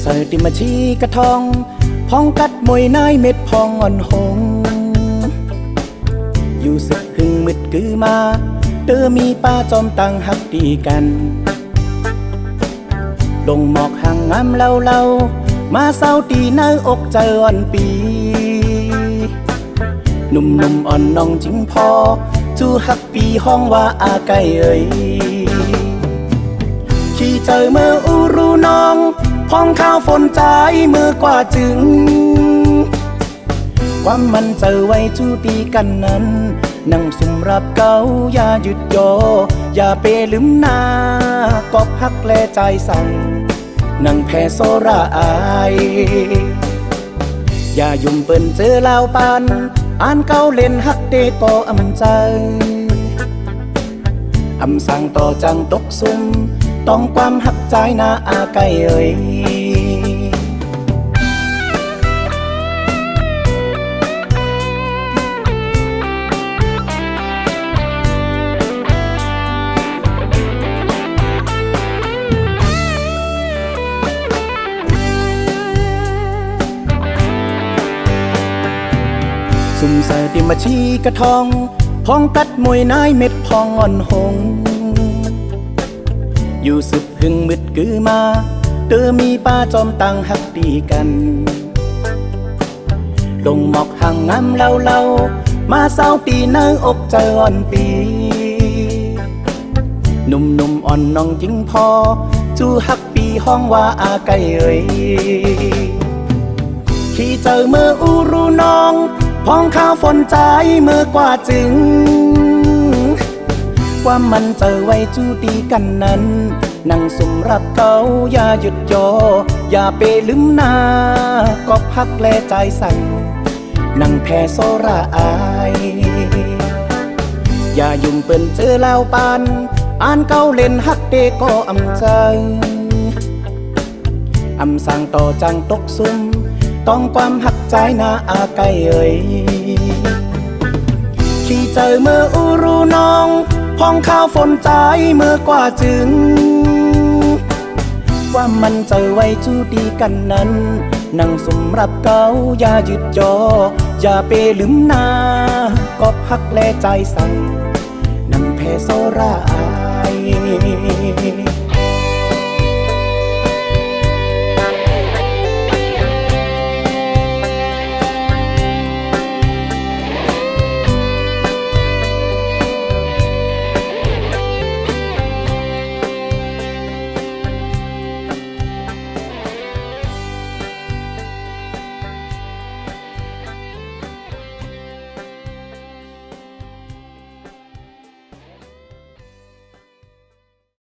เสิร์ติมาชีกระทองพองกัดมวยนายเม็ดพองอ่อนหงอยู่สึกหึงมืดกือมาเตอมีป้าจอมตังหักดีกันลงหมอกห่างงามเล่ามาเศร้าตีเนื้ออกใจอ่อนปีหนุ่มอ่อนน้องจิงพอจูหักปีห้องว่าอาไก่เอ่ยขี่เจอเมื่ออูรูน้องพองข้าวฝนใจเมื่อกว่าจึงความมันเจอไว้จูตีกันนั้นนั่งสุมรับเกาอย่าหยุดโยอย่าเปลืมหน้ากอบหักแลใจสั่งนั่งแพ้โซราอายอย่ายุ่มเปิ้นเจอลาวปันอ่านเก้าเล่นฮักเดต่ออำใจอำสั่งต่อจังตกซุ่มต้องความหักใจนาอาไก่เอ่ยสุ่มใส่ติมาชีกระทองพองกัดมวยนายเม็ดพองอ่อนหงอยู่สึกหึงมืดกือมาเตอมีป้าจอมตังหักดีกันลงหมอกห่างงามเล่ามาเศร้าตีเนื้ออกใจอ่อนปีหนุ่มอ่อนน้องจิงพอจูหักปีห้องว่าอาไก่เอ่ยขี่เจอเมื่ออูรูน้องพองข้าวฝนใจเมื่อกว่าจึงความมันเจอไว้จูตีกันนั้นนั่งสุมรับเกาอย่าหยุดโยอย่าเปลืมหน้ากอบหักแลใจสั่งนั่งแพ้โซราอายอย่ายุ่งเปิ้นเจอลาวปานอ่านเก้าเล่นฮักเดก็อำใจอำสั่งต่อจังตกซุ่มต้องความหักใจนาอาไก่เอ่ยขี่เจอเมื่ออูรูน้องพองข้าวฝนใจเมื่อกว่าจึงว่ามันเจอไว้จูดีกันนั้นนั่งสุมรับเกาอย่าหยุดโยอย่าเปลืมหน้ากอบหักแลใจสั่งนั่งแพ้โซราอาย